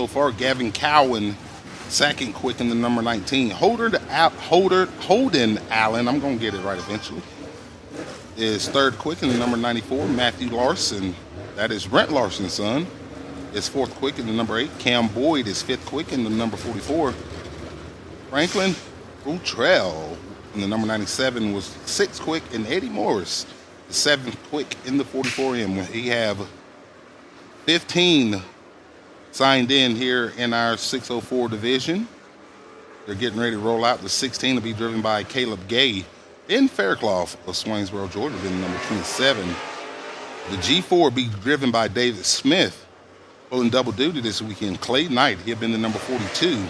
so far. Gavin Cowan, second quick in the number 19. Holden Allen, I'm going to get it right eventually, is third quick in the number 94. Matthew Larson, that is Brent Larson's son, is fourth quick in the number 8. Cam Boyd is fifth quick in the number 44. Franklin Rutrell in the number 97 was sixth quick, and Eddie Morris is seventh quick in the 44M. We have 15 signed in here in our 604 division. They're getting ready to roll out. The 16 will be driven by Caleb Gay in Faircloth of Swainsboro, Georgia, in number 27. The G4 will be driven by David Smith, pulling double duty this weekend. Clay Knight, he'll been the number 42.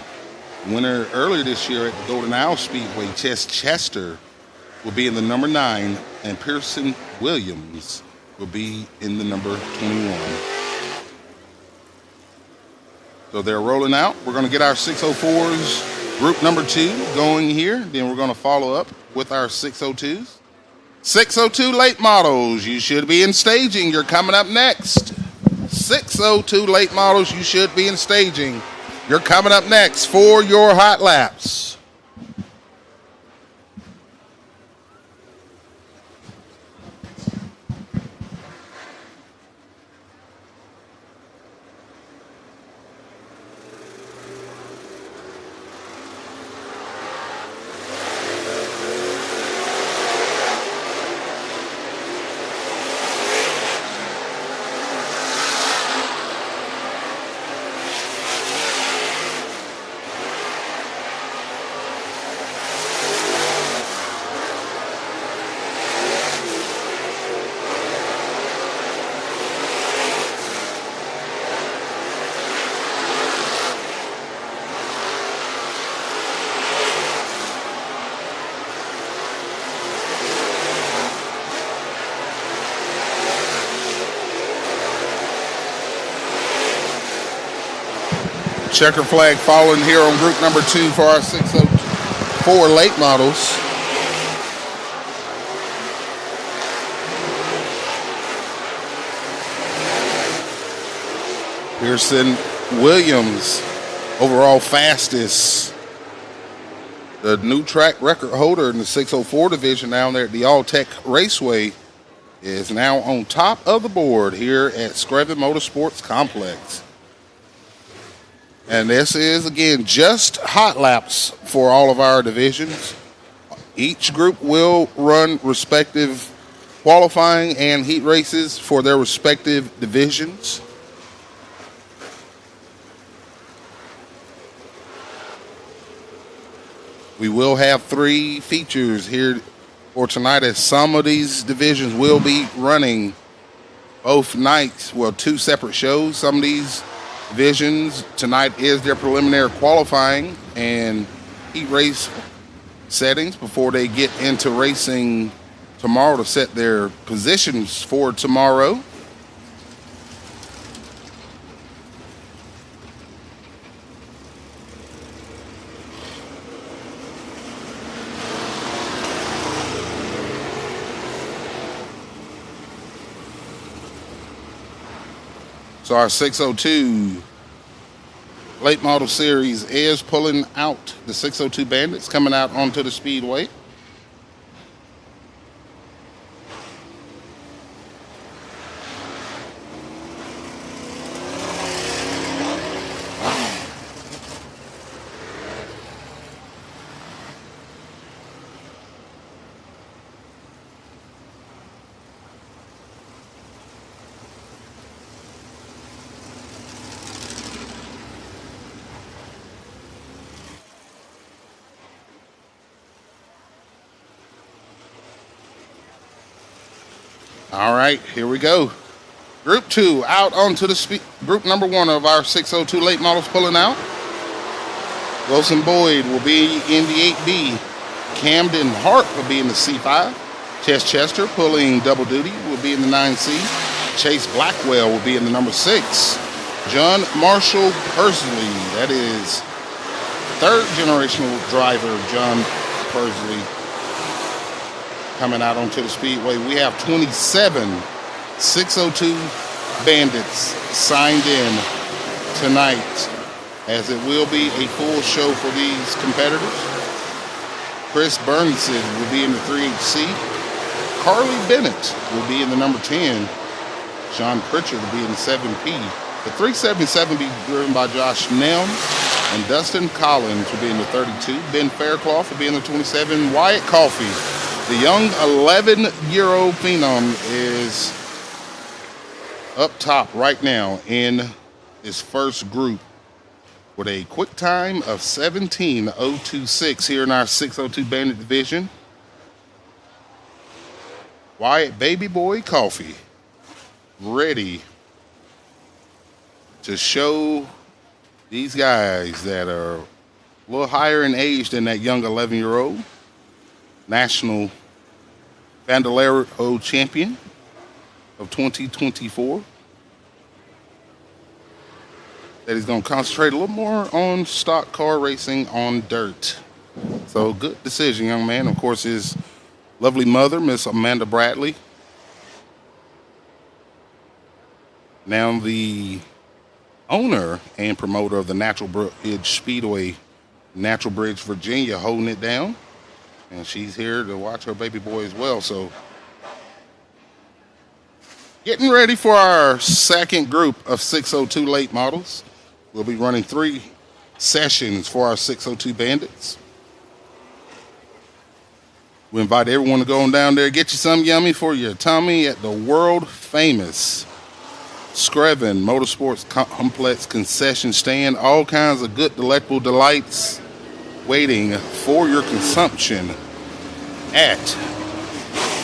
Winner earlier this year at the Golden Owl Speedway, Chester, will be in the number 9, and Pearson Williams will be in the number 21. So they're rolling out. We're going to get our 604s group number 2 going here. Then we're going to follow up with our 602s. 602 late models, you should be in staging. You're coming up next. 602 late models, you should be in staging. You're coming up next for your hot laps. Checker flag following here on group number 2 for our 604 late models. Pearson Williams, overall fastest. The new track record holder in the 604 division down there at the All-Tech Raceway is now on top of the board here at Screven Motorsports Complex. And this is, again, just hot laps for all of our divisions. Each group will run respective qualifying and heat races for their respective divisions. We will have 3 features here for tonight, as some of these divisions will be running both nights. Well, 2 separate shows. Some of these divisions tonight is their preliminary qualifying and heat race settings before they get into racing tomorrow to set their positions for tomorrow. So our 602 late model series is pulling out. The 602 Bandits coming out onto the Speedway. All right, here we go. Group 2 out onto the group number 1 of our 602 late models pulling out. Wilson Boyd will be in the 8B. Camden Hart will be in the C5. Chester pulling double duty will be in the 9C. Chase Blackwell will be in the number 6. John Marshall Persley, that is third generational driver John Persley, coming out onto the Speedway. We have 27 602 Bandits signed in tonight as it will be a full show for these competitors. Chris Burnson will be in the 3HC. Carly Bennett will be in the number 10. Sean Pritchard will be in the 7P. The 377 will be driven by Josh Nelm. And Dustin Collins will be in the 32. Ben Fairclough will be in the 27. Wyatt Coffey, the young 11-year-old phenom, is up top right now in his first group with a quick time of 17:026 here in our 602 Bandit division. Wyatt Baby Boy Coffey ready to show these guys that are a little higher in age than that young 11-year-old. National Bandolero champion of 2024. That he's going to concentrate a little more on stock car racing on dirt. So good decision, young man. Of course, his lovely mother, Miss Amanda Bradley. Now the owner and promoter of the Natural Bridge Speedway, Natural Bridge, Virginia, holding it down. And she's here to watch her baby boy as well. So getting ready for our second group of 602 late models. We'll be running 3 sessions for our 602 Bandits. We invite everyone to go on down there, get you something yummy for your tummy at the world famous Screven Motorsports Complex concession stand. All kinds of good, delectable delights waiting for your consumption at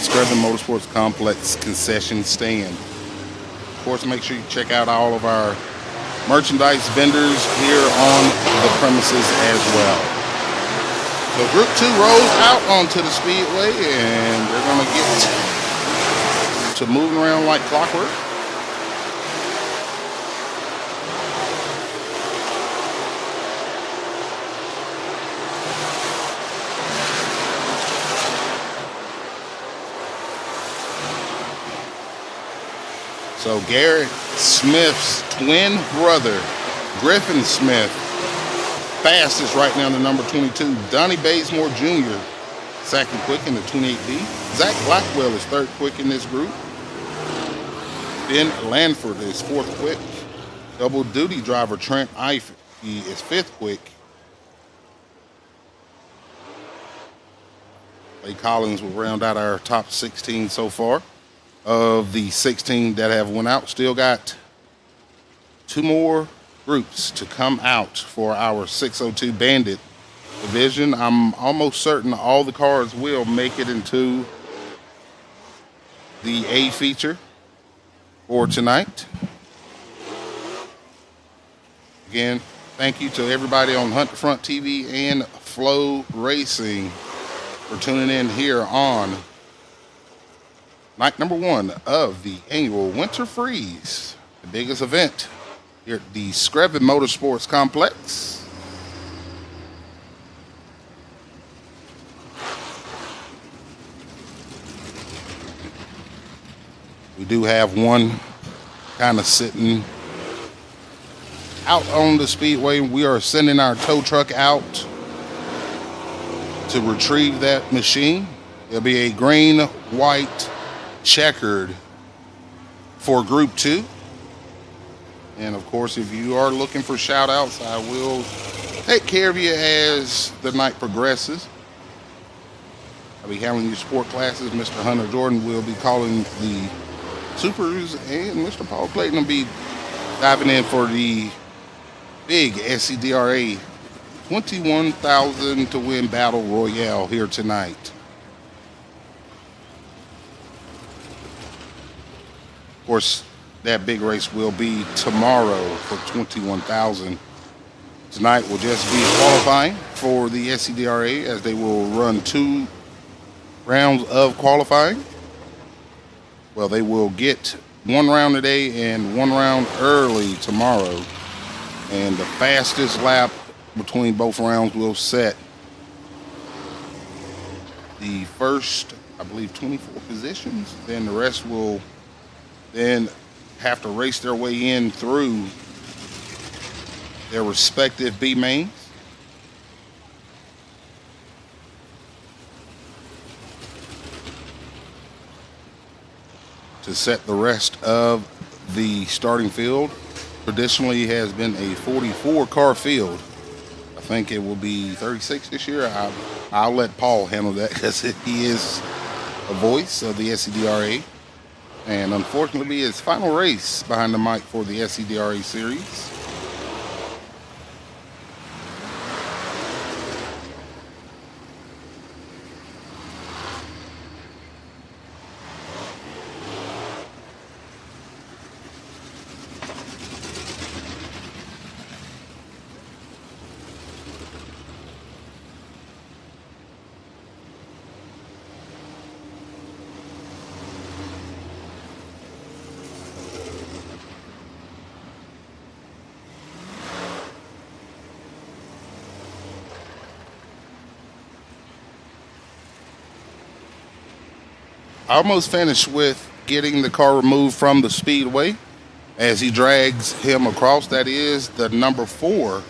Screven Motorsports Complex concession stand. Of course, make sure you check out all of our merchandise vendors here on the premises as well. So Group 2 rolls out onto the Speedway, and they're going to get to moving around like clockwork. So Garrett Smith's twin brother, Griffin Smith, fastest right now in the number 22. Donnie Bazemore Jr., second quick in the 28B. Zach Blackwell is third quick in this group. Ben Lanford is fourth quick. Double duty driver Trent Ife is fifth quick. Clay Collins will round out our top 16 so far. Of the 16 that have went out, still got 2 more groups to come out for our 602 Bandit division. I'm almost certain all the cars will make it into the A feature for tonight. Again, thank you to everybody on Hunt Front TV and Flow Racing for tuning in here on night number 1 of the annual Winter Freeze, the biggest event here at the Screven Motorsports Complex. We do have one kind of sitting out on the Speedway. We are sending our tow truck out to retrieve that machine. There'll be a green, white, checkered for Group 2. And of course, if you are looking for shout outs, I will take care of you as the night progresses. I'll be handling your sport classes. Mr. Hunter Jordan will be calling the supers, and Mr. Paul Clayton will be diving in for the big SCDRA 21,000 to win battle royale here tonight. Of course, that big race will be tomorrow for 21,000. Tonight will just be qualifying for the SCDRA, as they will run 2 rounds of qualifying. Well, they will get 1 round today and 1 round early tomorrow. And the fastest lap between both rounds will set the first, I believe, 24 positions. Then the rest will then have to race their way in through their respective B mains. To set the rest of the starting field. Traditionally has been a 44 car field. I think it will be 36 this year. I'll let Paul handle that because he is a voice of the SCDRA. And unfortunately, his final race behind the mic for the SCDRA series. Almost finished with getting the car removed from the Speedway as he drags him across. That is the number 4.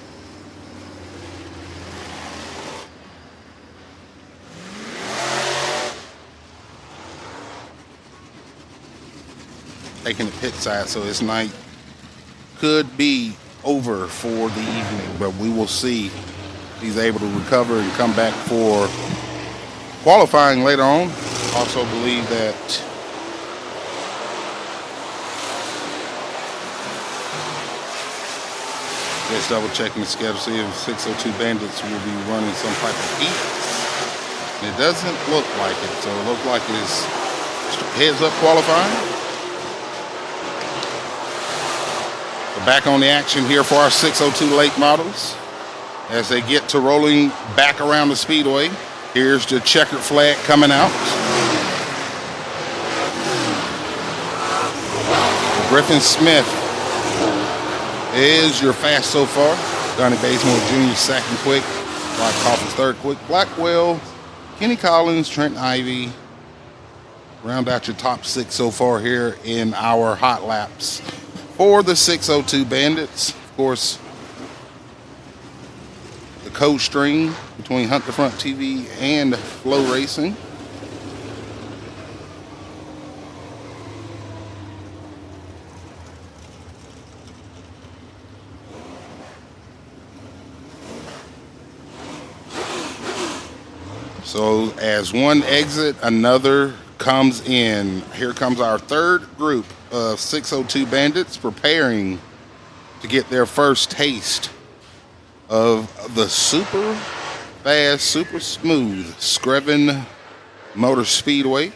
Taking the pit side, so his night could be over for the evening, but we will see if he's able to recover and come back for qualifying later on. Also believe that just double checking the schedule, see if 602 Bandits will be running some type of heat. And it doesn't look like it, so it looks like it's heads up qualifying. We're back on the action here for our 602 late models as they get to rolling back around the Speedway. Here's the checkered flag coming out. Griffin Smith is your fast so far. Donnie Bazemore Jr. second quick. Rod Coffins third quick. Blackwell, Kenny Collins, Trent Ivey. Round out your top 6 so far here in our hot laps for the 602 Bandits. Of course, the co-string between Hunt the Front TV and Flow Racing. So as one exit, another comes in. Here comes our third group of 602 Bandits preparing to get their first taste of the super fast, super smooth Screven Motor Speedway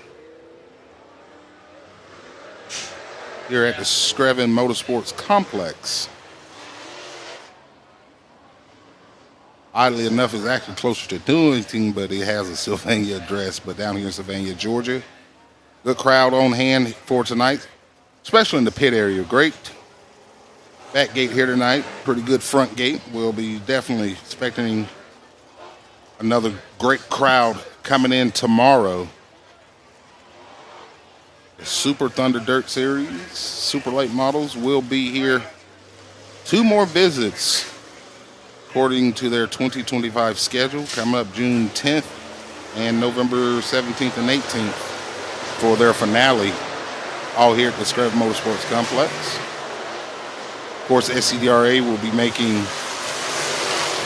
here at the Screven Motorsports Complex. Oddly enough, it's actually closer to Newington, but it has a Sylvania address, but down here in Sylvania, Georgia. Good crowd on hand for tonight, especially in the pit area. Great back gate here tonight, pretty good front gate. We'll be definitely expecting another great crowd coming in tomorrow. The Super Thunder Dirt Series, Super Late Models will be here. 2 more visits according to their 2025 schedule, coming up June 10th and November 17th and 18th for their finale, all here at the Screven Motorsports Complex. Of course, SCDRA will be making, I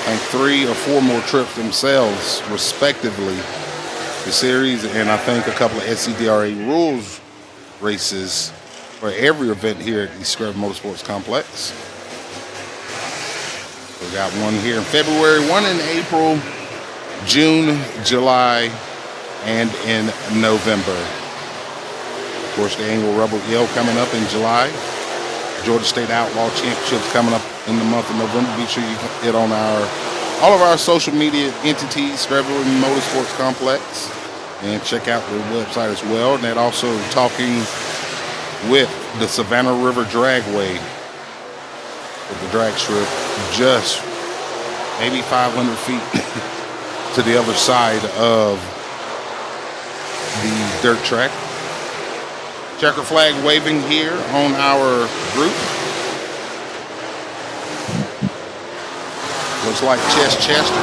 think, 3 or 4 more trips themselves, respectively, the series, and I think a couple of SCDRA rules races for every event here at the Screven Motorsports Complex. We got one here in February, one in April, June, July, and in November. Of course, the annual Rebel Yell coming up in July. Georgia State Outlaw Championships coming up in the month of November. Be sure you get on all of our social media entities, Screven Motorsports Complex, and check out the website as well. And that also talking with the Savannah River Dragway, with the drag strip just maybe 500 feet to the other side of the dirt track. Checker flag waving here on our group. Looks like Chester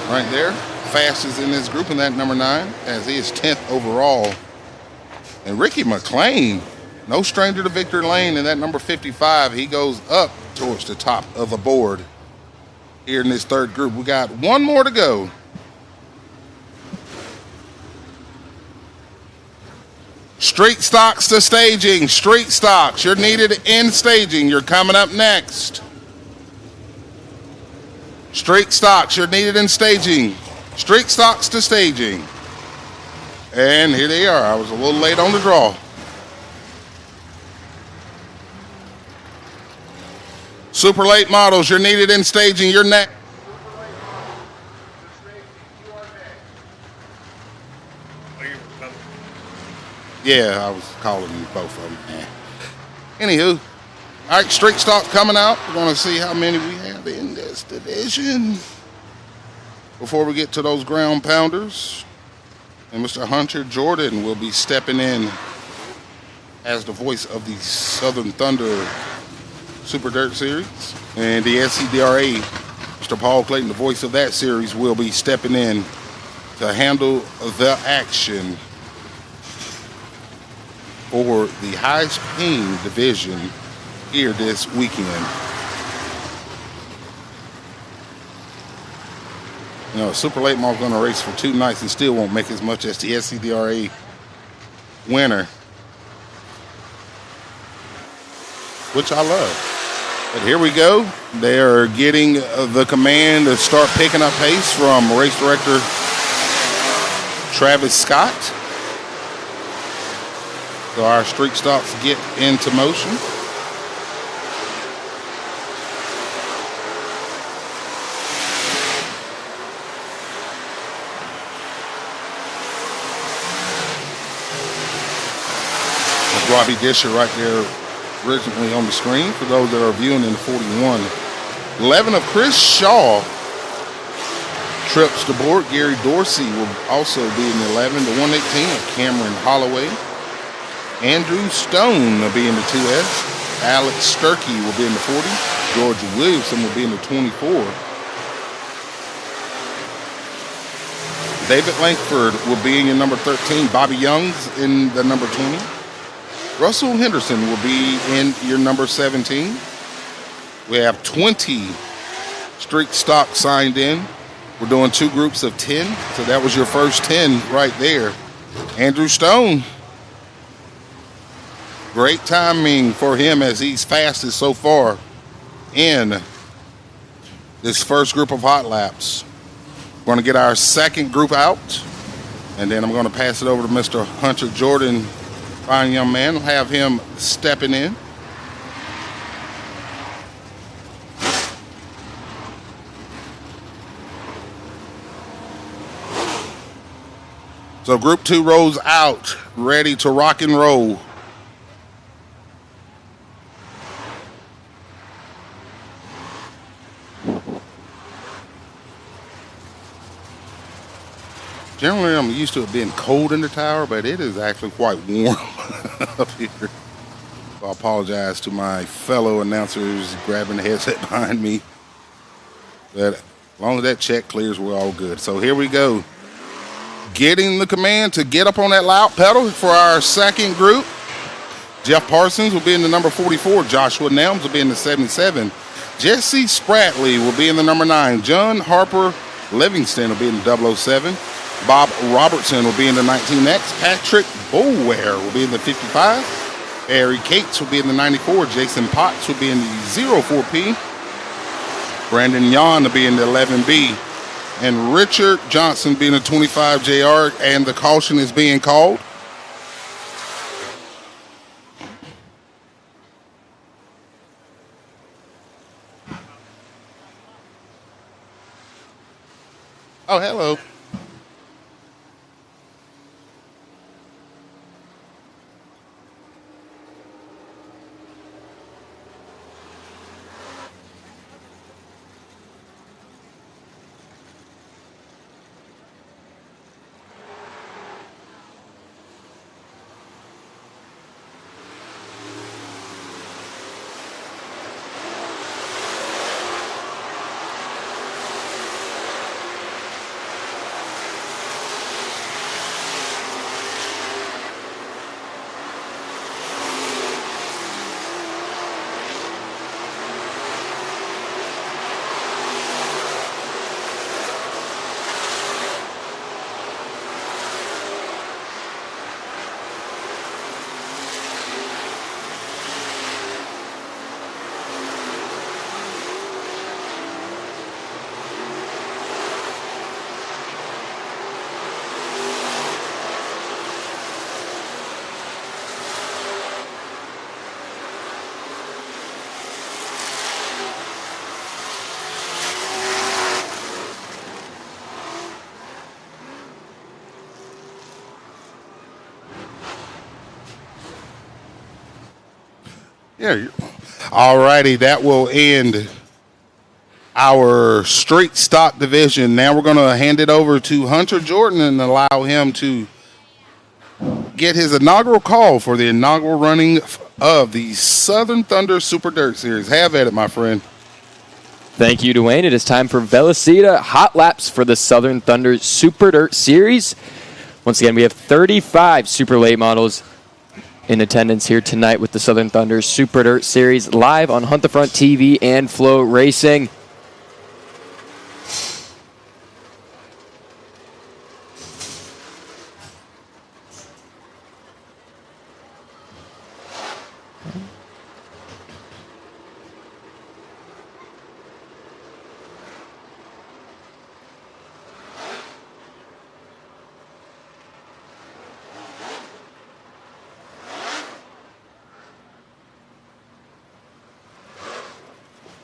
right there. Fastest in this group in that number 9, as he is 10th overall. And Ricky McLean, no stranger to victory lane in that number 55. He goes up towards the top of the board here in this third group. We got one more to go. Street stocks to staging. Street stocks, you're needed in staging. You're coming up next. Street stocks, you're needed in staging. Street stocks to staging. And here they are. I was a little late on the draw. Super late models, you're needed in staging. You're next. Yeah, I was calling both of them. Anywho, all right, street stocks coming out. We're going to see how many we have in this division before we get to those ground pounders. And Mr. Hunter Jordan will be stepping in as the voice of the Southern Thunder Super Dirt Series. And the SCDRA, Mr. Paul Clayton, the voice of that series, will be stepping in to handle the action for the highest paying division here this weekend. You know, Super Late Model going to race for 2 nights and still won't make as much as the SCDRA winner, which I love. But here we go. They are getting the command to start picking up pace from race director Travis Scott. So our street stops get into motion. Robbie Disher right there originally on the screen for those that are viewing in the 41. 11 of Chris Shaw trips to board. Gary Dorsey will also be in the 11. The 118 of Cameron Holloway. Andrew Stone will be in the 2S. Alex Sturkey will be in the 40. George Williamson will be in the 24. David Langford will be in your number 13. Bobby Young's in the number 20. Russell Henderson will be in your number 17. We have 20 street stock signed in. We're doing 2 groups of 10. So that was your first 10 right there. Andrew Stone. Great timing for him as he's fastest so far in this first group of hot laps. We're going to get our second group out, and then I'm going to pass it over to Mr. Hunter Jordan, fine young man. We'll have him stepping in. So group 2 rolls out, ready to rock and roll. Generally, I'm used to it being cold in the tower, but it is actually quite warm up here. So I apologize to my fellow announcers grabbing the headset behind me. But as long as that check clears, we're all good. So here we go. Getting the command to get up on that loud pedal for our second group. Jeff Parsons will be in the number 44. Joshua Nelms will be in the 77. Jesse Spratley will be in the number 9. John Harper Livingston will be in the 007. Bob Robertson will be in the 19X. Patrick Boulware will be in the 55. Barry Cates will be in the 94. Jason Potts will be in the 04P. Brandon Yon will be in the 11B. And Richard Johnson being the 25 JR, and the caution is being called. Oh, hello. Yeah. All righty, that will end our straight stock division. Now we're going to hand it over to Hunter Jordan and allow him to get his inaugural call for the inaugural running of the Southern Thunder Super Dirt Series. Have at it, my friend. Thank you, Dwayne. It is time for Velocita Hot Laps for the Southern Thunder Super Dirt Series. Once again, we have 35 super late models in attendance here tonight with the Southern Thunder Super Dirt Series live on Hunt the Front TV and Flow Racing.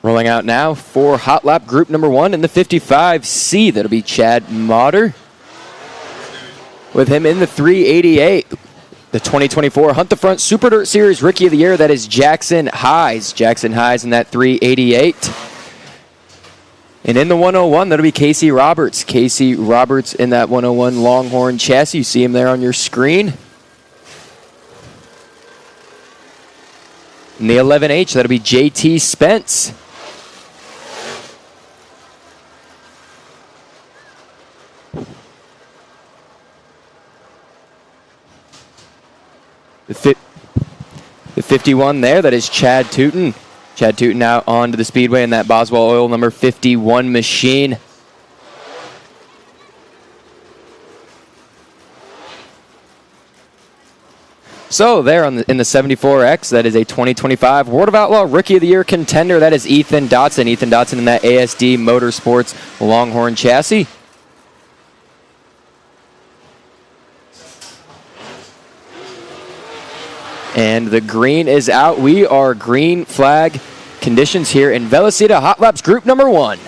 Rolling out now for Hot Lap Group number 1 in the 55C. That'll be Chad Motter. With him in the 388. The 2024 Hunt the Front Super Dirt Series Rookie of the Year, that is Jackson Highs. Jackson Highs in that 388. And in the 101, that'll be Casey Roberts. Casey Roberts in that 101 Longhorn chassis. You see him there on your screen. In the 11H, that'll be JT Spence. The 51 there, that is Chad Tootin. Chad Tootin out onto the Speedway in that Boswell Oil number 51 machine. So there in the 74X, that is a 2025 World of Outlaw Rookie of the Year contender. That is Ethan Dotson. Ethan Dotson in that ASD Motorsports Longhorn chassis. And the green is out. We are green flag conditions here in Velocita Hot Laps Group number 1.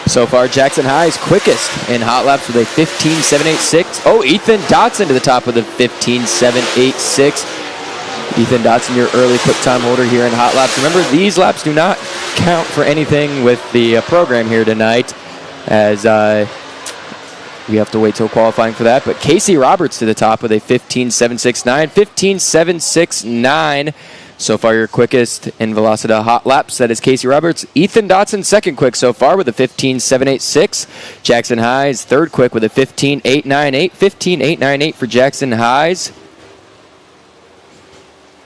So far, Jackson High's quickest in hot laps with a 15.786. Oh, Ethan Dotson to the top with a 15.786. Ethan Dotson, your early quick time holder here in hot laps. Remember, these laps do not count for anything with the program here tonight, as we have to wait till qualifying for that. But Casey Roberts to the top with a 15.769. 15.769. So far, your quickest in Velocita Hot Laps, that is Casey Roberts. Ethan Dotson, second quick so far with a 15.786. Jackson Highs, third quick with a 15.898. 15.898 for Jackson Highs.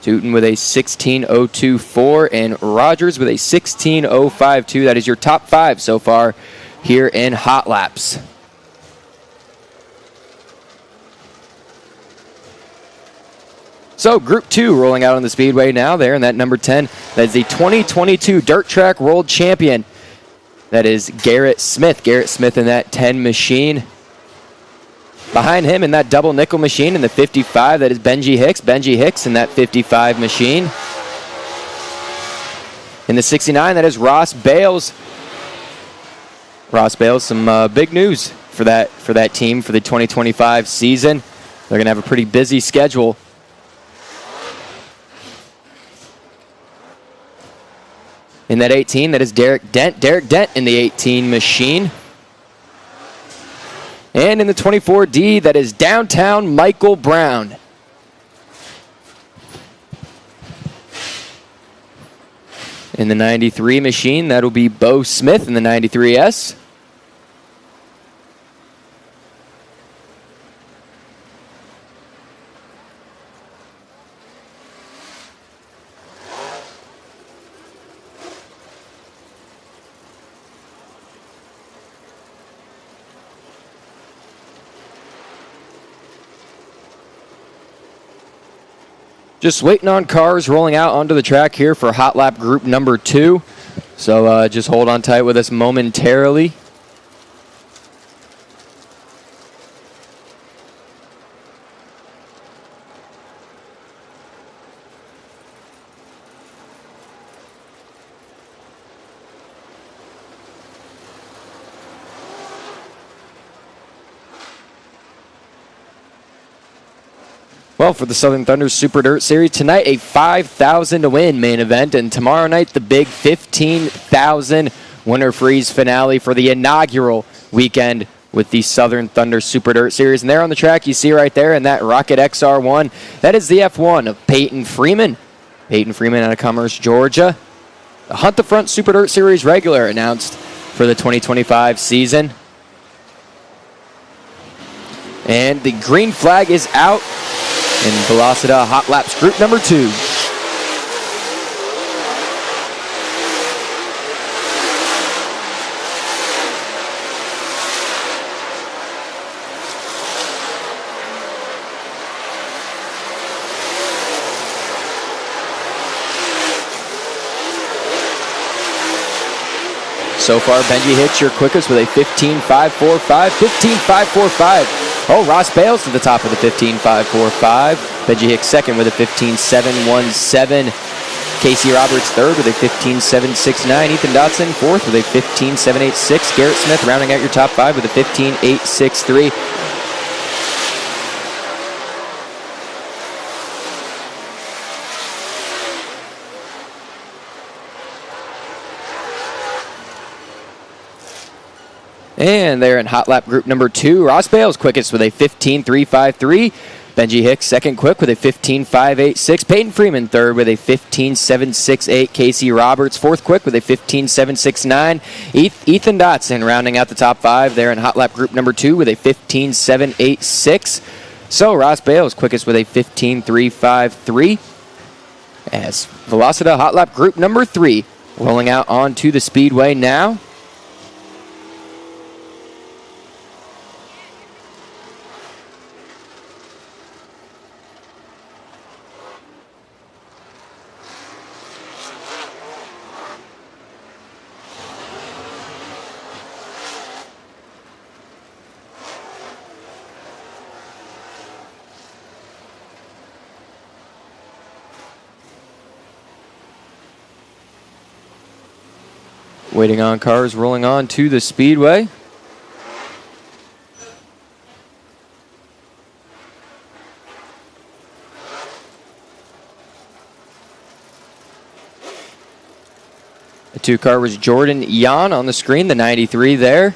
Tootin with a 16.024, and Rogers with a 16.052. That is your top 5 so far here in Hot Laps. So Group 2 rolling out on the Speedway now there in that number 10. That is the 2022 Dirt Track World Champion. That is Garrett Smith. Garrett Smith in that 10 machine. Behind him in that double nickel machine in the 55, that is Benji Hicks. Benji Hicks in that 55 machine. In the 69, that is Ross Bales. Ross Bales, some big news for that team for the 2025 season. They're going to have a pretty busy schedule. In that 18, that is Derek Dent. Derek Dent in the 18 machine. And in the 24D, that is Downtown Michael Brown. In the 93 machine, that'll be Bo Smith in the 93S. Just waiting on cars rolling out onto the track here for hot lap group number 2. So just hold on tight with us momentarily. Well, for the Southern Thunder Super Dirt Series, tonight a $5,000 to win main event, and tomorrow night the big $15,000 winner freeze finale for the inaugural weekend with the Southern Thunder Super Dirt Series. And there on the track, you see right there in that Rocket XR1, that is the F1 of Peyton Freeman. Peyton Freeman out of Commerce, Georgia. The Hunt the Front Super Dirt Series regular announced for the 2025 season. And the green flag is out in Velocita Hot Laps Group number 2. So far, Benji Hicks your quickest with a 15.545, 15.545. Oh, Ross Bales to the top of the 15.545. Benji Hicks second with a 15.717. Casey Roberts third with a 15.769. Ethan Dotson fourth with a 15.786. Garrett Smith rounding out your top 5 with a 15.863. And there in hot lap group number 2, Ross Bales quickest with a 15.353. Benji Hicks second quick with a 15.586. Peyton Freeman third with a 15.768. Casey Roberts fourth quick with a 15.769. Ethan Dotson rounding out the top 5 there in hot lap group number 2 with a 15.786. So Ross Bales quickest with a 15.353. As Velocita hot lap group number 3 rolling out onto the Speedway now. Waiting on cars rolling on to the Speedway. The 2 car was Jordan Yan on the screen, the 93 there.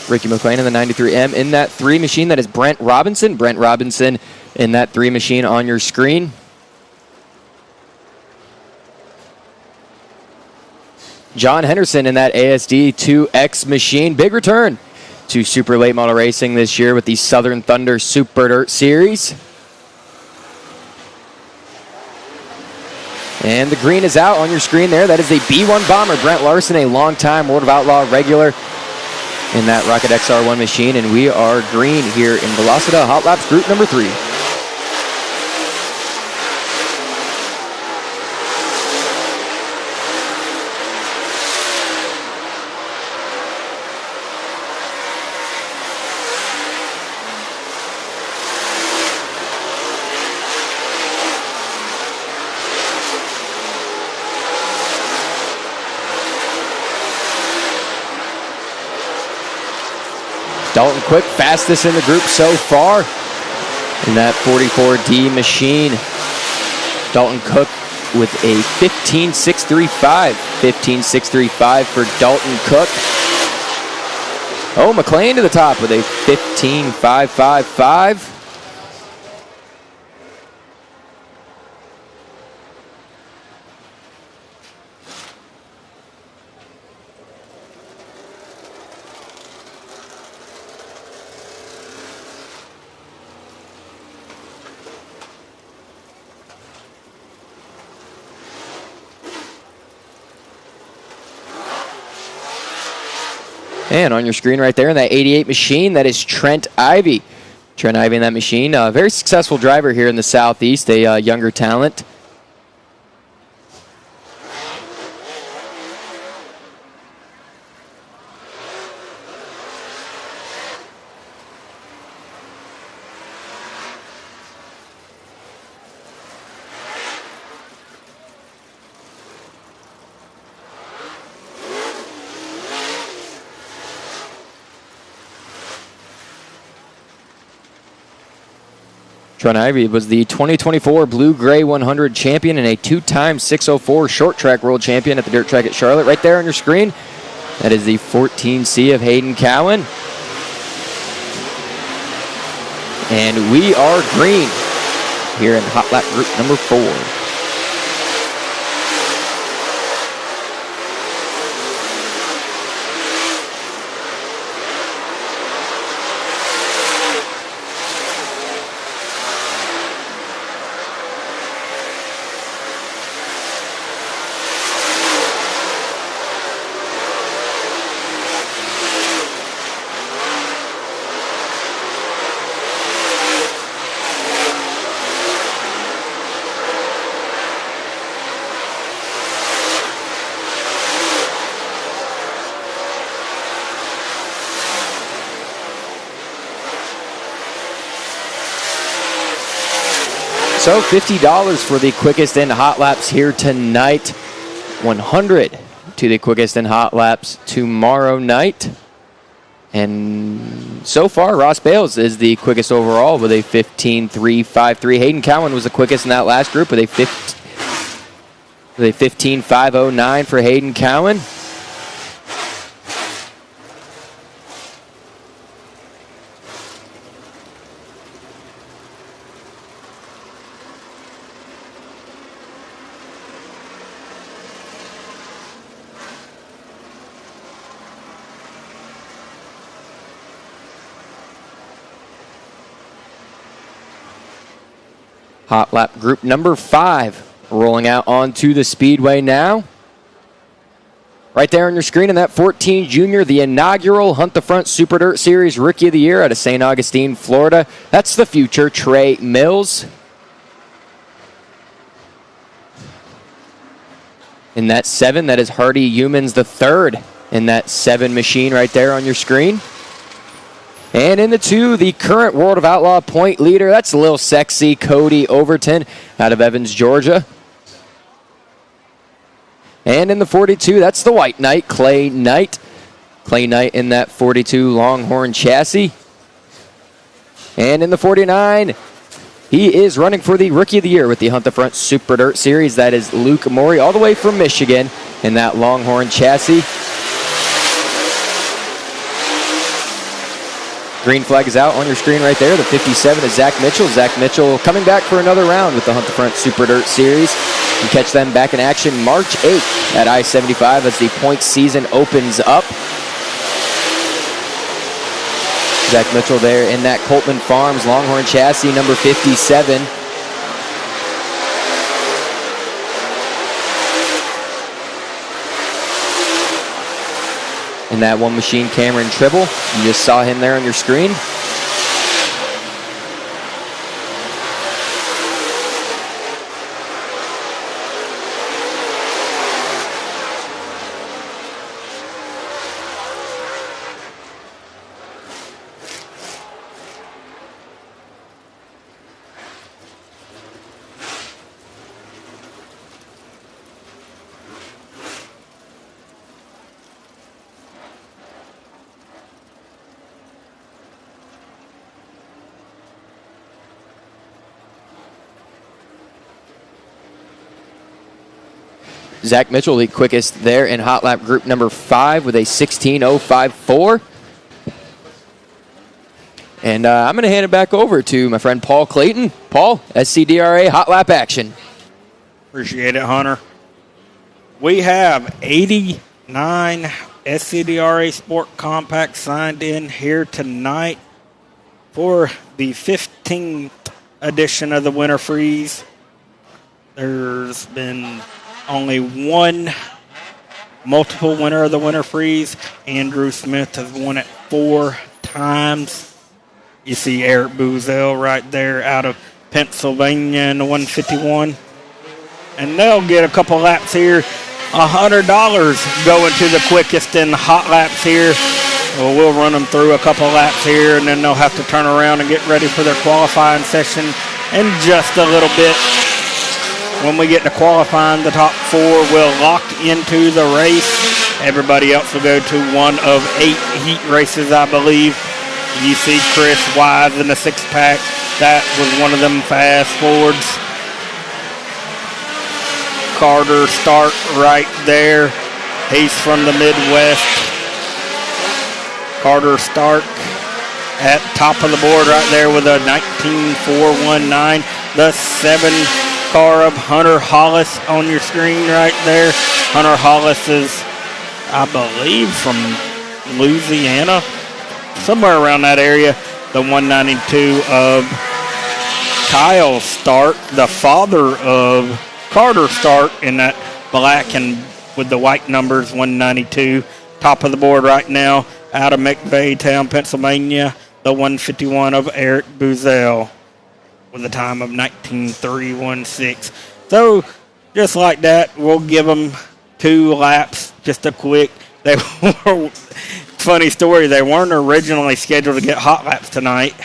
Ricky McLean in the 93M in that 3 machine. That is Brent Robinson. Brent Robinson in that 3 machine on your screen. John Henderson in that ASD 2X machine. Big return to super late model racing this year with the Southern Thunder Super Dirt Series. And the green is out on your screen there. That is a B1 bomber. Brent Larson, a longtime World of Outlaw regular in that Rocket XR1 machine, and we are green here in Velocita Hot Laps Group number 3. Dalton Quick, fastest in the group so far in that 44D machine. Dalton Cook with a 15.635. 15.635 for Dalton Cook. Oh, McLean to the top with a 15.555. And on your screen right there in that 88 machine, that is Trent Ivy. Trent Ivy in that machine. A very successful driver here in the Southeast, a younger talent. Trent Ivy was the 2024 Blue Gray 100 champion and a two-time 604 short track world champion at the dirt track at Charlotte. Right there on your screen, that is the 14C of Hayden Cowan. And we are green here in Hot Lap Group number 4. So $50 for the quickest in hot laps here tonight. $100 to the quickest in hot laps tomorrow night. And so far, Ross Bales is the quickest overall with a 15.353. Hayden Cowan was the quickest in that last group with a 15.509 for Hayden Cowan. Hot lap group number 5 rolling out onto the Speedway now. Right there on your screen in that 14 Junior, the inaugural Hunt the Front Super Dirt Series Rookie of the Year out of St. Augustine, Florida. That's the future Trey Mills. In that 7, that is Hardy Humans the third in that 7 machine right there on your screen. And in the 2, the current World of Outlaw point leader, that's Lil Sexy Cody Overton out of Evans, Georgia. And in the 42, that's the White Knight, Clay Knight. Clay Knight in that 42 Longhorn chassis. And in the 49, he is running for the Rookie of the Year with the Hunt the Front Super Dirt Series. That is Luke Morey, all the way from Michigan in that Longhorn chassis. Green flag is out on your screen right there. The 57 is Zach Mitchell. Zach Mitchell coming back for another round with the Hunt the Front Super Dirt Series. You can catch them back in action March 8th at I-75 as the points season opens up. Zach Mitchell there in that Coltman Farms Longhorn chassis, number 57. In that one machine, Cameron Tribble. You just saw him there on your screen. Zach Mitchell, the quickest there in hot lap group number 5 with a 16.054. And I'm going to hand it back over to my friend Paul Clayton. Paul, SCDRA hot lap action. Appreciate it, Hunter. We have 89 SCDRA Sport Compacts signed in here tonight for the 15th edition of the Winter Freeze. There's been only one multiple winner of the Winter Freeze. Andrew Smith has won it 4 times. You see Eric Boozell right there out of Pennsylvania in the 151. And they'll get a couple laps here. $100 going to the quickest in hot laps here. Well, we'll run them through a couple laps here, and then they'll have to turn around and get ready for their qualifying session in just a little bit. When we get to qualifying, the top 4 will lock into the race. Everybody else will go to one of 8 heat races, I believe. You see Chris Wise in the 6-pack. That was one of them fast forwards. Carter Stark right there. He's from the Midwest. Carter Stark at top of the board right there with a 19.419. The 7 car of Hunter Hollis on your screen right there. Hunter Hollis is, I believe, from Louisiana, somewhere around that area. The 192 of Kyle Stark, the father of Carter Stark, in that black and with the white numbers, 192. Top of the board right now out of McVaytown, Pennsylvania, the 151 of Eric Boozell with a time of 19.316. So just like that, we'll give them 2 laps, just a quick. They were, funny story, they weren't originally scheduled to get hot laps tonight.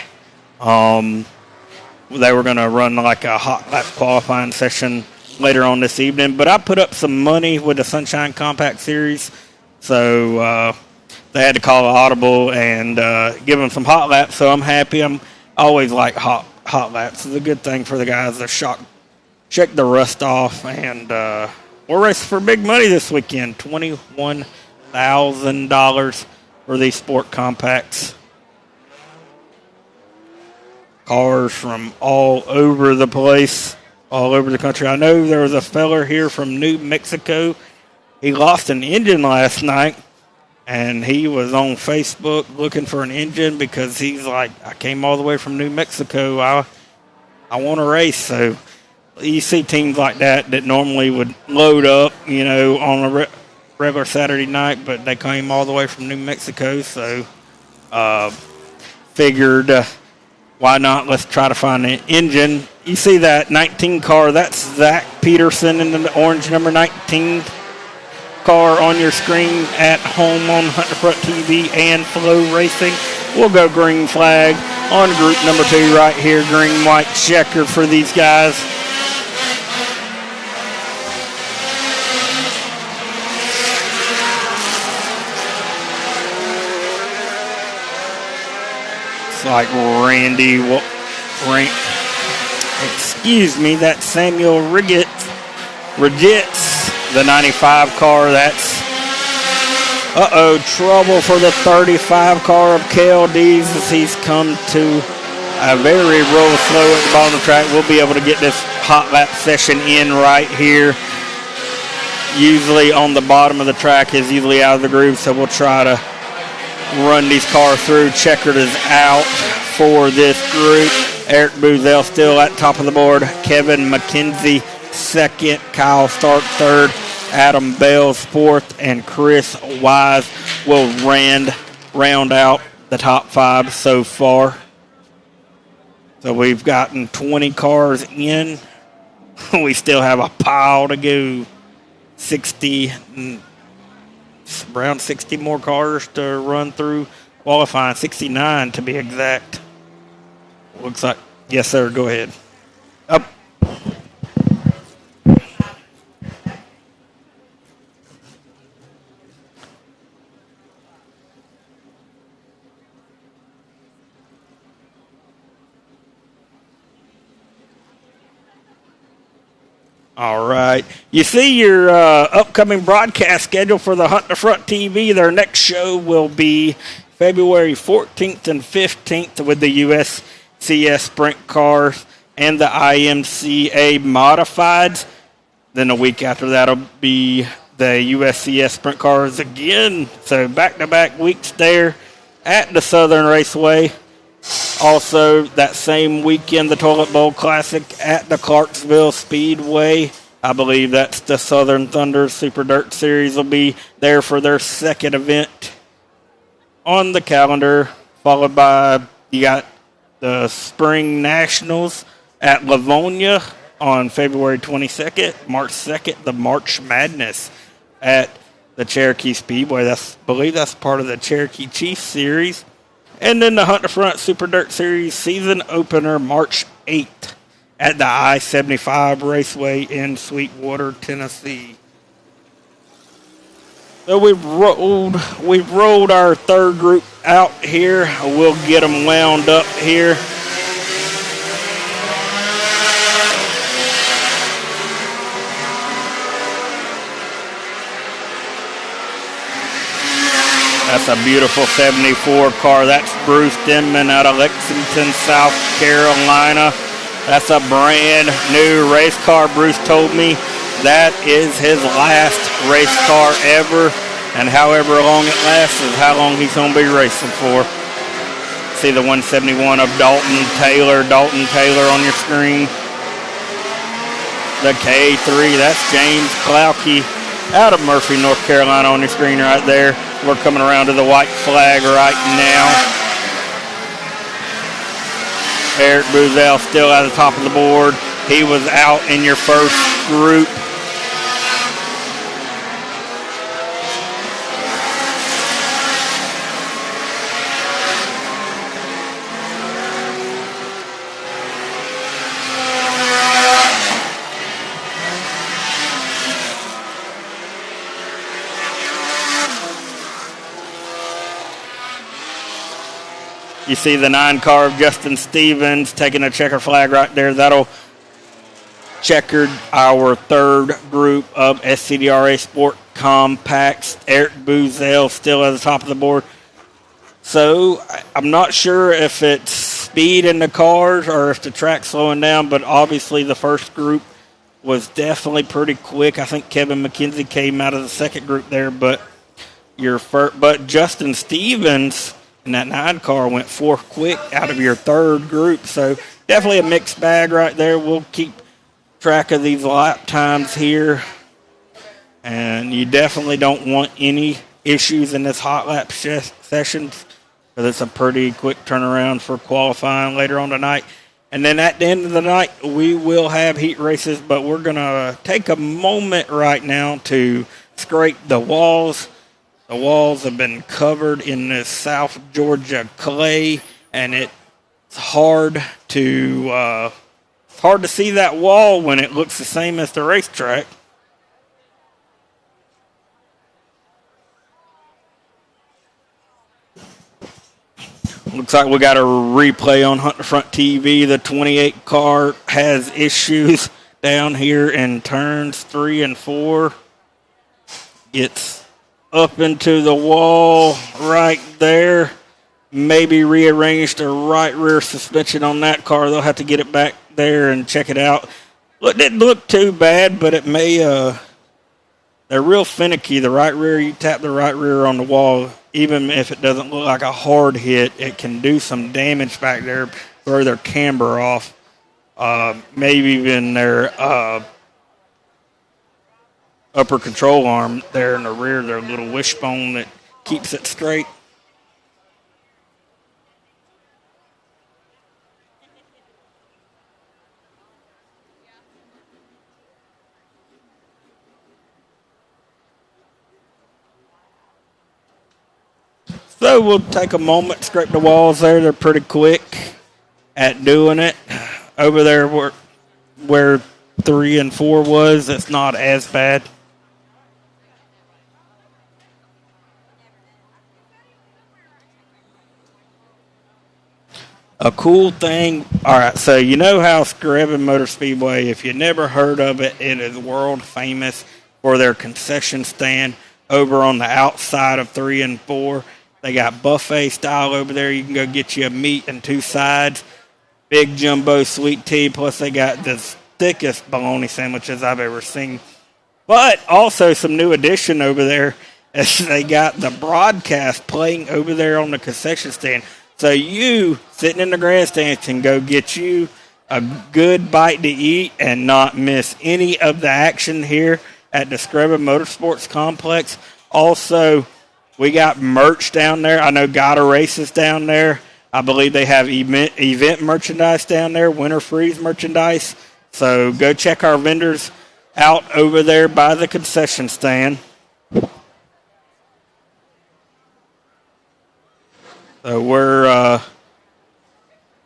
They were going to run like a hot lap qualifying session later on this evening, but I put up some money with the Sunshine Compact Series, so they had to call an audible and give them some hot laps, so I'm happy. I'm always like hot laps. It's a good thing for the guys to shake the rust off, and we're racing for big money this weekend, $21,000 for these sport compacts. Cars from all over the place, all over the country. I know there was a feller here from New Mexico. He lost an engine last night, and he was on Facebook looking for an engine because he's like, I came all the way from New Mexico. I want to race. So you see teams like that normally would load up, on a regular Saturday night, but they came all the way from New Mexico. So figured, why not? Let's try to find an engine. You see that 19 car, that's Zach Peterson in the orange number 19 car on your screen at home on Hunter Front TV and Flow Racing. We'll go green flag on group number 2 right here, green, white checker for these guys. It's like Randy, that's Samuel Riggets, the 95 car. That's, trouble for the 35 car of KLD's as he's come to a very roll slow at the bottom of the track. We'll be able to get this hot lap session in right here. Usually on the bottom of the track is usually out of the groove, so we'll try to run these cars through. Checkered is out for this group. Eric Boozell still at top of the board. Kevin McKenzie second. Kyle Stark third. Adam Bales fourth. And Chris Wise will round out the top 5 so far. So we've gotten 20 cars in. We still have a pile to go. Around 60 more cars to run through qualifying, 69 to be exact. Looks like, yes, sir, go ahead. Up. All right. You see your upcoming broadcast schedule for the Hunt the Front TV. Their next show will be February 14th and 15th with the USCS Sprint Cars and the IMCA Modifieds. Then a week after that will be the USCS Sprint Cars again. So back-to-back weeks there at the Southern Raceway. Also, that same weekend, the Toilet Bowl Classic at the Clarksville Speedway. I believe that's the Southern Thunder Super Dirt Series will be there for their second event on the calendar, followed by you got the Spring Nationals at Livonia on February 22nd, March 2nd, the March Madness at the Cherokee Speedway. I believe that's part of the Cherokee Chiefs Series. And then the Hunter Front Super Dirt Series season opener March 8th at the I-75 Raceway in Sweetwater, Tennessee. So we've rolled our third group out here. We'll get them wound up here. That's a beautiful 74 car. That's Bruce Denman out of Lexington, South Carolina. That's a brand new race car. Bruce told me that is his last race car ever, and however long it lasts is how long he's going to be racing for. See the 171 of Dalton Taylor on your screen. The K3, that's James Klauke out of Murphy, North Carolina on your screen right there. We're coming around to the white flag right now. Eric Boozell still at the top of the board. He was out in your first group. You see the 9 car of Justin Stevens taking a checker flag right there. That'll checkered our third group of SCDRA Sport Compacts. Eric Boozell still at the top of the board. So I'm not sure if it's speed in the cars or if the track's slowing down, but obviously the first group was definitely pretty quick. I think Kevin McKenzie came out of the second group there, but Justin Stevens and that 9 car went 4 quick out of your third group. So definitely a mixed bag right there. We'll keep track of these lap times here. And you definitely don't want any issues in this hot lap session, because it's a pretty quick turnaround for qualifying later on tonight. And then at the end of the night, we will have heat races, but we're going to take a moment right now to scrape the walls. The walls have been covered in this South Georgia clay, and it's hard to see that wall when it looks the same as the racetrack. Looks like we got a replay on Hunter Front TV. The 28 car has issues down here in turns 3 and 4. It's up into the wall right there. Maybe rearranged the right rear suspension on that car. They'll have to get it back there and check it out. It didn't look too bad, but it may, they're real finicky. The right rear, you tap the right rear on the wall, even if it doesn't look like a hard hit, it can do some damage back there, throw their camber off. Maybe even their upper control arm there in the rear, their little wishbone that keeps it straight. So we'll take a moment, scrape the walls there. They're pretty quick at doing it. Over there where 3 and 4 was, it's not as bad. A cool thing. All right, so you know how Screven Motor Speedway, if you never heard of it, it is world famous for their concession stand over on the outside of 3 and 4. They got buffet style over there. You can go get you a meat and 2 sides. Big jumbo sweet tea. Plus they got the thickest bologna sandwiches I've ever seen. But also some new addition over there is they got the broadcast playing over there on the concession stand. So you, sitting in the grandstands, can go get you a good bite to eat and not miss any of the action here at the Screven Motorsports Complex. Also, we got merch down there. I know Gotta Races down there. I believe they have event merchandise down there, Winter Freeze merchandise. So go check our vendors out over there by the concession stand. So we're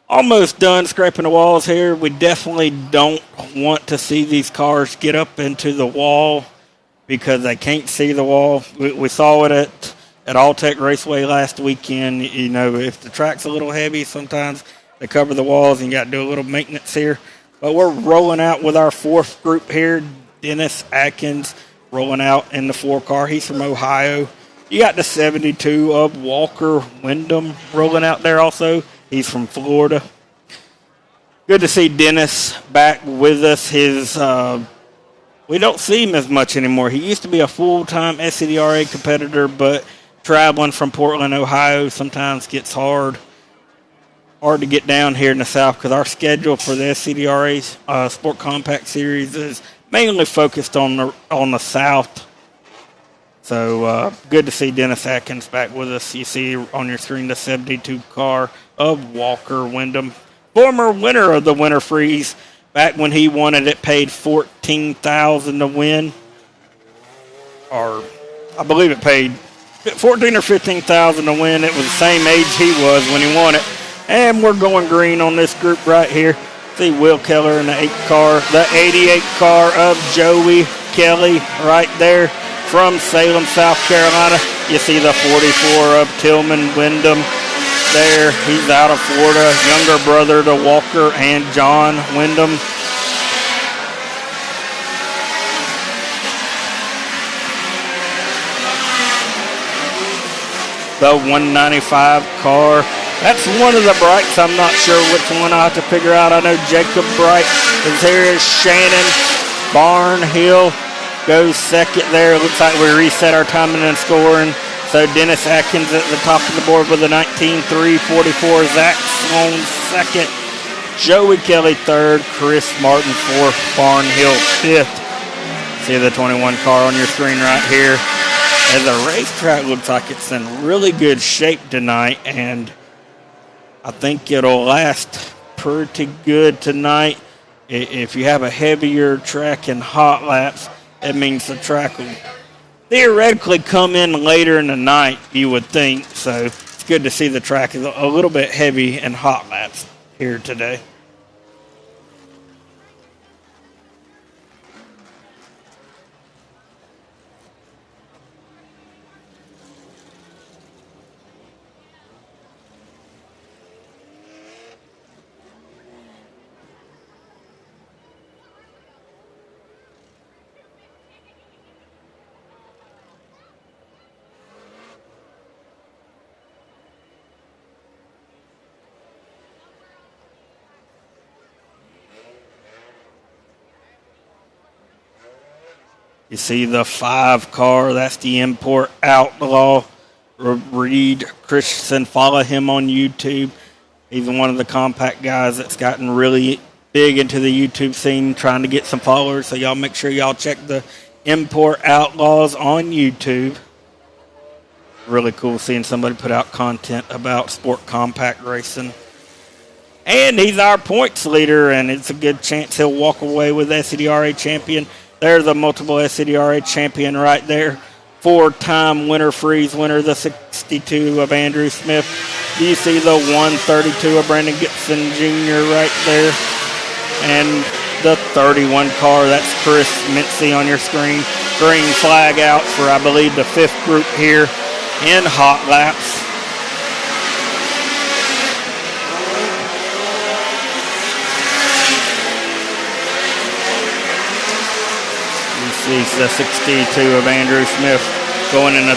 almost done scraping the walls here. We definitely don't want to see these cars get up into the wall because they can't see the wall. We saw it at All-Tech Raceway last weekend. You know, if the track's a little heavy, sometimes they cover the walls and you got to do a little maintenance here. But we're rolling out with our fourth group here. Dennis Atkins rolling out in the 4-car. He's from Ohio. You got the 72 of Walker Wyndham rolling out there also. He's from Florida. Good to see Dennis back with us. We don't see him as much anymore. He used to be a full-time SCDRA competitor, but traveling from Portland, Ohio, sometimes gets hard to get down here in the South because our schedule for the SCDRA Sport Compact Series is mainly focused on the South. So good to see Dennis Atkins back with us. You see on your screen the 72 car of Walker Wyndham, former winner of the Winter Freeze. Back when he won it, it paid $14,000 to win. Or I believe it paid $14,000 or $15,000 to win. It was the same age he was when he won it. And we're going green on this group right here. See Will Keller in the 8 car, the 88 car of Joey Kelly right there from Salem, South Carolina. You see the 44 of Tillman Wyndham there. He's out of Florida, younger brother to Walker and John Wyndham. The 195 car. That's one of the Brights. I'm not sure which one I have to figure out. I know Jacob Bright is here. Shannon Barnhill goes second there. Looks like we reset our timing and scoring. So Dennis Atkins at the top of the board with a 19.344. Zach Sloan second. Joey Kelly third. Chris Martin fourth. Barnhill fifth. See the 21 car on your screen right here. As the racetrack looks like it's in really good shape tonight, and I think it'll last pretty good tonight. If you have a heavier track in hot laps, it means the track will theoretically come in later in the night, you would think. So it's good to see the track is a little bit heavy in hot laps here today. You see the 5 car, that's the Import Outlaw. Reed Christensen, follow him on YouTube. He's one of the compact guys that's gotten really big into the YouTube scene, trying to get some followers. So y'all make sure y'all check the Import Outlaws on YouTube. Really cool seeing somebody put out content about sport compact racing. And he's our points leader, and it's a good chance he'll walk away with SCDRA champion. There's a multiple SCDRA champion right there. 4-time Winter Freeze winner, the 62 of Andrew Smith. You see the 132 of Brandon Gibson Jr. right there. And the 31 car, that's Chris Mincy on your screen. Green flag out for, I believe, the 5th group here in hot laps. He's the 62 of Andrew Smith going into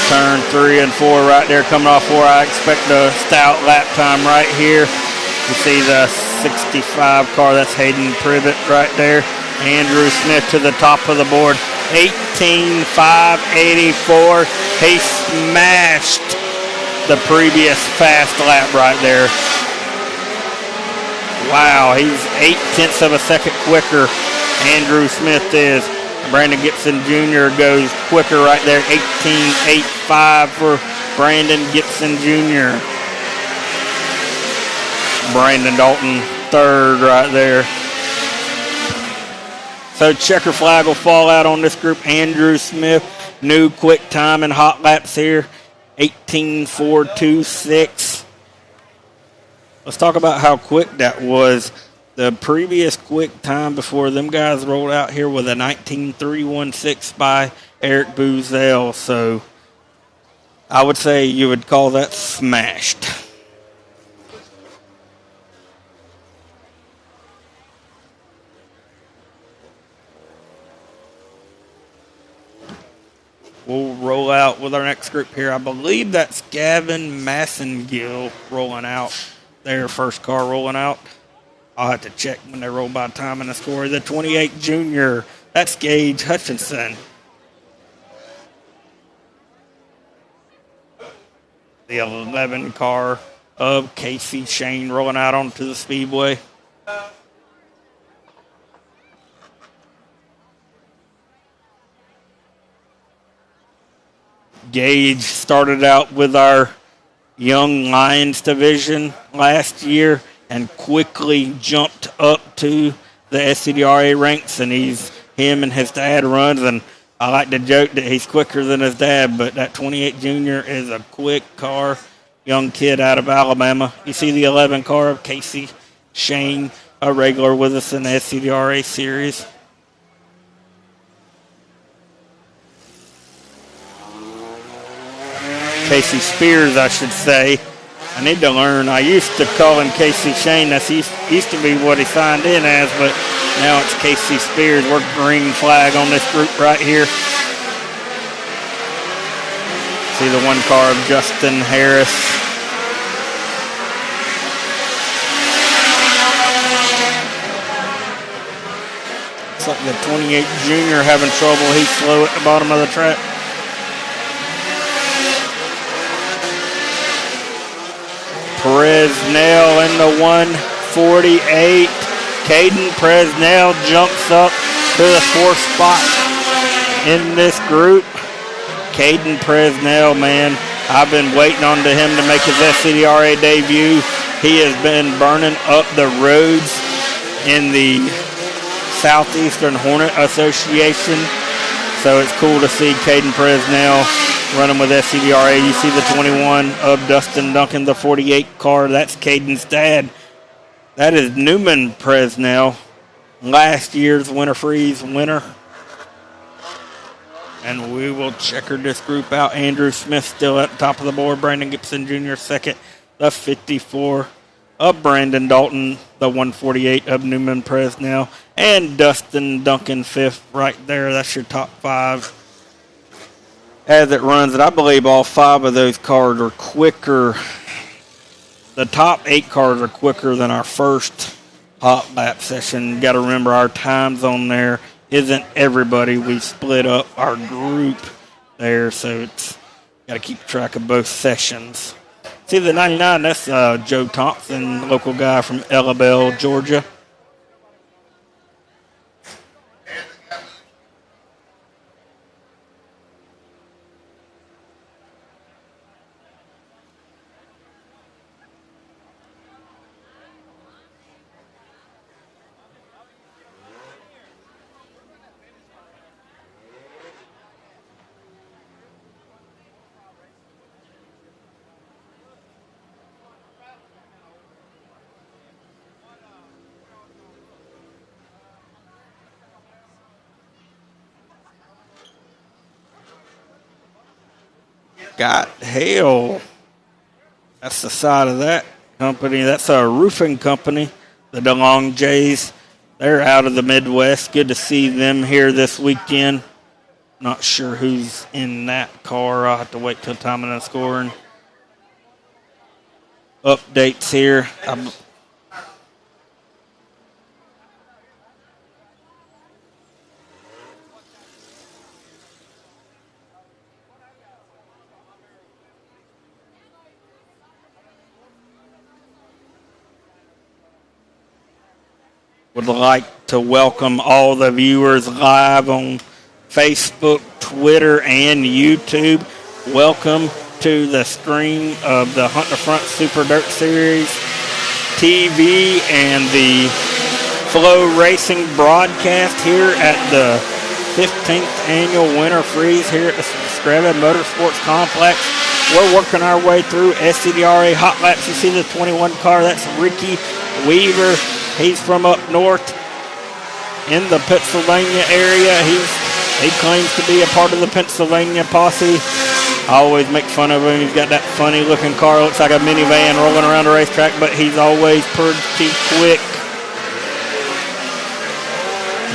turn 3 and 4 right there, coming off 4. I expect a stout lap time right here. You see the 65 car, that's Hayden Privet right there. Andrew Smith to the top of the board, 18.584. He smashed the previous fast lap right there. Wow, he's 0.8 of a second quicker. Andrew Smith is. Brandon Gibson Jr. goes quicker right there. 18.85 for Brandon Gibson Jr. Brandon Dalton third right there. So checker flag will fall out on this group. Andrew Smith, new quick time in hot laps here. 18.426. Let's talk about how quick that was. The previous quick time before them guys rolled out here was a 19.316 by Eric Boozell. So I would say you would call that smashed. We'll roll out with our next group here. I believe that's Gavin Massengill rolling out. Their first car rolling out. I'll have to check when they roll by time and the score. The 28 junior, that's Gage Hutchinson. The 11 car of Casey Shane rolling out onto the Speedway. Gage started out with our Young Lions division last year and quickly jumped up to the SCDRA ranks, and him and his dad runs, and I like to joke that he's quicker than his dad, but that 28 junior is a quick car, young kid out of Alabama. You see the 11 car of Casey Shane, a regular with us in the SCDRA series. Casey Spears, I should say. I need to learn. I used to call him Casey Shane. That used to be what he signed in as, but now it's Casey Spears. We're green flag on this group right here. See the one car of Justin Harris. Looks like the 28 junior having trouble. He's slow at the bottom of the track. Presnell in the 148. Caden Presnell jumps up to the fourth spot in this group. Caden Presnell, man, I've been waiting on him to make his SCDRA debut. He has been burning up the roads in the Southeastern Hornet Association. So it's cool to see Caden Presnell running with SCDRA. You see the 21 of Dustin Duncan, the 48 car. That's Caden's dad. That is Newman Presnell, last year's Winter Freeze winner. And we will checker this group out. Andrew Smith still at the top of the board. Brandon Gibson Jr. second. The 54 of Brandon Dalton. The 148 of Newman Presnell. And Dustin Duncan fifth right there. That's your top five as it runs. And I believe all five of those cars are quicker. The top 8 cars are quicker than our first hot lap session. Got to remember our times on there isn't everybody. We split up our group there, so it's got to keep track of both sessions. See the 99, that's Joe Thompson, local guy from Ellabelle, Georgia. Got hail. That's the side of that company. That's a roofing company, the DeLong Jays. They're out of the Midwest. Good to see them here this weekend. Not sure who's in that car. I'll have to wait till time of the scoring. Updates here. would like to welcome all the viewers live on Facebook, Twitter, and YouTube. Welcome to the stream of the Hunt the Front Super Dirt Series TV and the Flow Racing broadcast here at the 15th Annual Winter Freeze here at the Screven Motorsports Complex. We're working our way through SCDRA hot laps. You see the 21 car, that's Ricky Weaver. He's from up north in the Pennsylvania area. He claims to be a part of the Pennsylvania posse. I always make fun of him. He's got that funny looking car. Looks like a minivan rolling around the racetrack, but he's always pretty quick.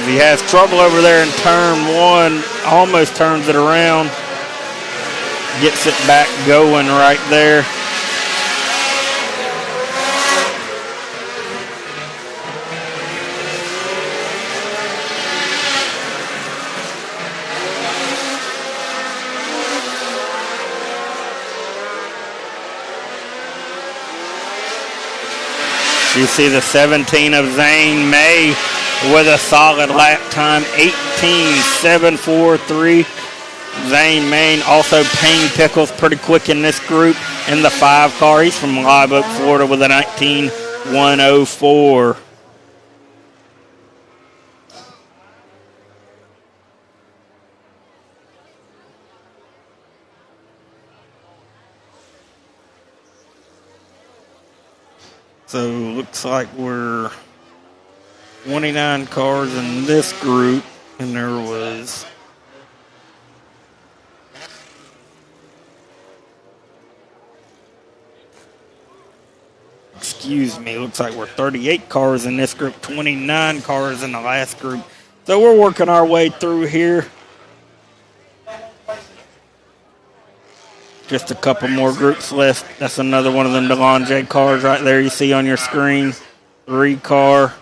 He has trouble over there in turn one. Almost turns it around. Gets it back going right there. You see the 17 of Zane May with a solid lap time, 18.743. Zane May, also Payne Pickles, pretty quick in this group in the 5 car. He's from Live Oak, Florida with a 19.104. So looks like we're 29 cars in this group, and there was looks like we're 38 cars in this group, 29 cars in the last group. So we're working our way through here. Just a couple more groups left. That's another one of them DeLonge cars right there you see on your screen. 3 car.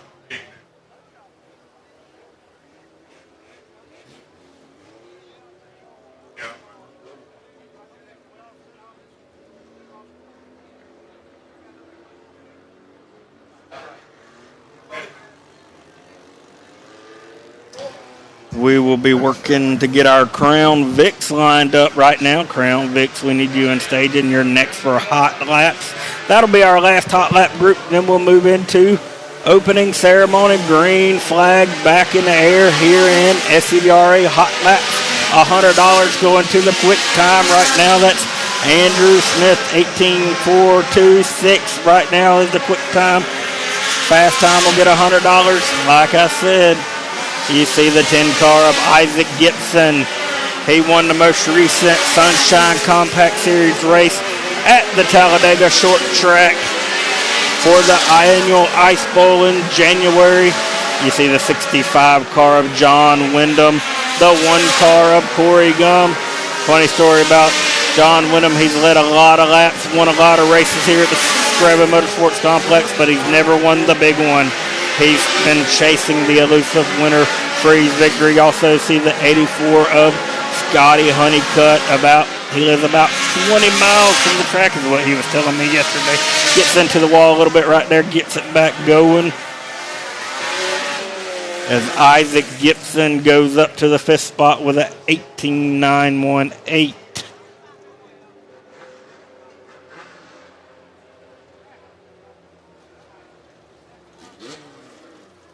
We will be working to get our Crown Vics lined up right now. Crown Vics, we need you in stage, and you're next for hot laps. That'll be our last hot lap group. Then we'll move into opening ceremony. Green flag back in the air here in SCDRA hot laps. $100 going to the quick time right now. That's Andrew Smith, 18.426 right now is the quick time. Fast time will get $100. Like I said, you see the 10 car of Isaac Gibson. He won the most recent Sunshine Compact Series race at the Talladega Short Track for the annual Ice Bowl in January. You see the 65 car of John Wyndham, the 1 car of Corey Gum. Funny story about John Wyndham. He's led a lot of laps, won a lot of races here at the Screven Motorsports Complex, but he's never won the big one. He's been chasing the elusive Winter Freeze victory. Also see the 84 of Scotty Honeycutt. He lives about 20 miles from the track is what he was telling me yesterday. Gets into the wall a little bit right there, gets it back going. As Isaac Gibson goes up to the 5th spot with an 18.918.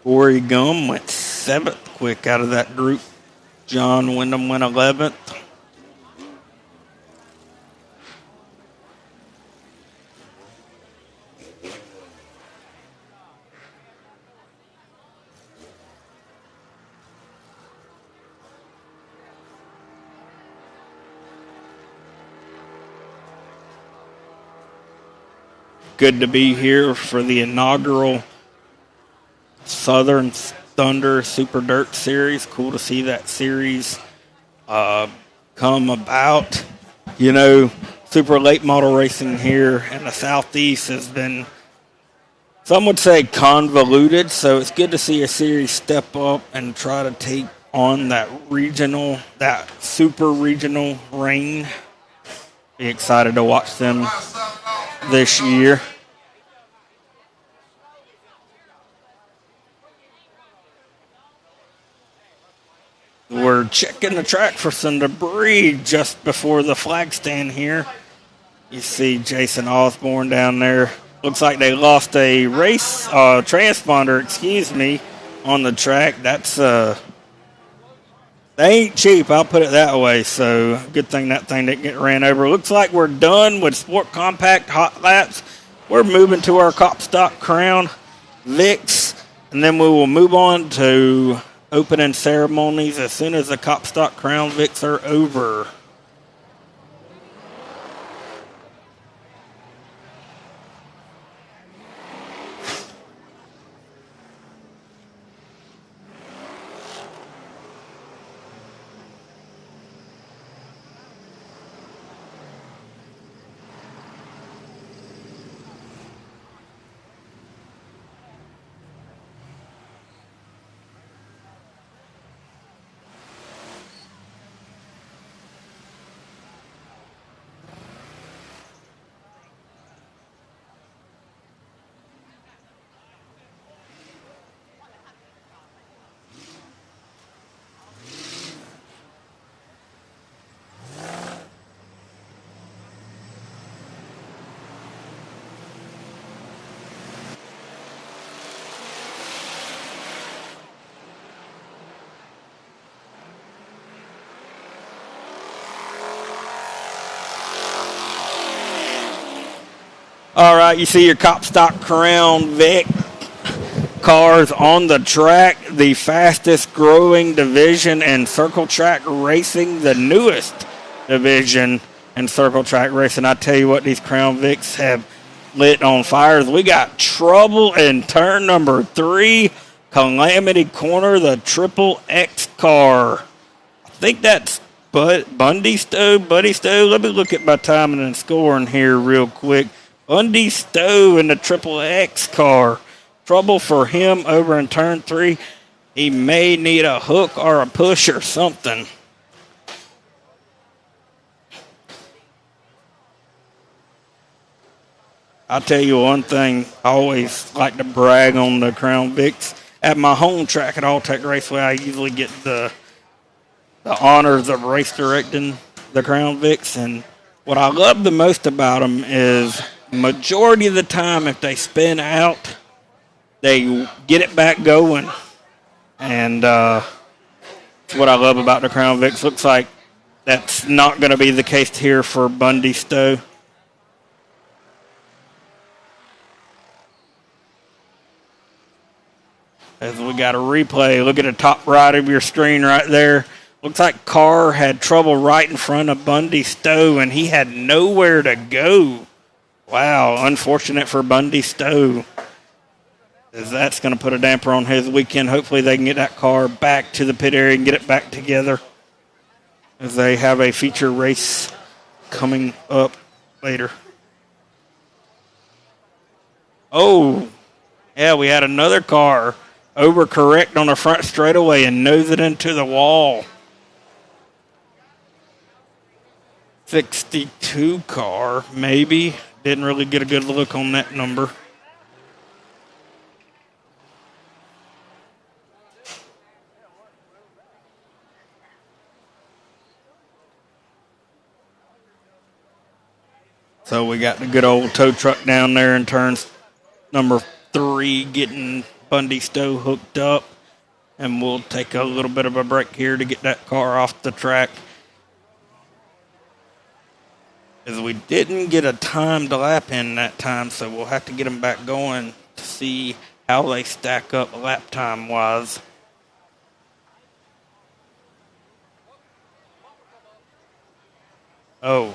Corey Gum went 7th quick out of that group. John Wyndham went 11th. Good to be here for the inaugural Southern Thunder Super Dirt Series. Cool to see that series come about. You know, super late model racing here in the Southeast has been, some would say, convoluted. So it's good to see a series step up and try to take on that regional, that super regional reign. Be excited to watch them this year. checking the track for some debris just before the flag stand here. You see Jason Osborne down there. Looks like they lost a race transponder, on the track. That's they ain't cheap, I'll put it that way. So good thing that thing didn't get ran over. Looks like we're done with Sport Compact Hot Laps. We're moving to our Cop Stock Crown Vics, and then we will move on to opening ceremonies as soon as the Cop Stock Crown Vics are over. All right, you see your Cop Stock Crown Vic cars on the track, the fastest growing division in circle track racing, the newest division in circle track racing. I tell you what, these Crown Vics have lit on fires. We got trouble in turn number 3, Calamity Corner, the Triple X car. I think that's Buddy Stowe. Let me look at my timing and scoring here real quick. Bundy Stowe in the Triple X car. Trouble for him over in turn 3. He may need a hook or a push or something. I'll tell you one thing. I always like to brag on the Crown Vics. At my home track at Alltech Raceway, I usually get the honors of race directing the Crown Vics. And what I love the most about them is majority of the time, if they spin out, they get it back going. And that's what I love about the Crown Vics. Looks like that's not going to be the case here for Bundy Stowe. As we got a replay, look at the top right of your screen right there. Looks like Carr had trouble right in front of Bundy Stowe, and he had nowhere to go. Wow, unfortunate for Bundy Stowe, as that's going to put a damper on his weekend. Hopefully they can get that car back to the pit area and get it back together, as they have a feature race coming up later. Oh, yeah, we had another car overcorrect on the front straightaway and nose it into the wall. 62 car, maybe. Didn't really get a good look on that number. So we got the good old tow truck down there in turns number 3 getting Bundy Stowe hooked up. And we'll take a little bit of a break here to get that car off the track, as we didn't get a timed lap in that time, so we'll have to get them back going to see how they stack up lap time-wise. Oh.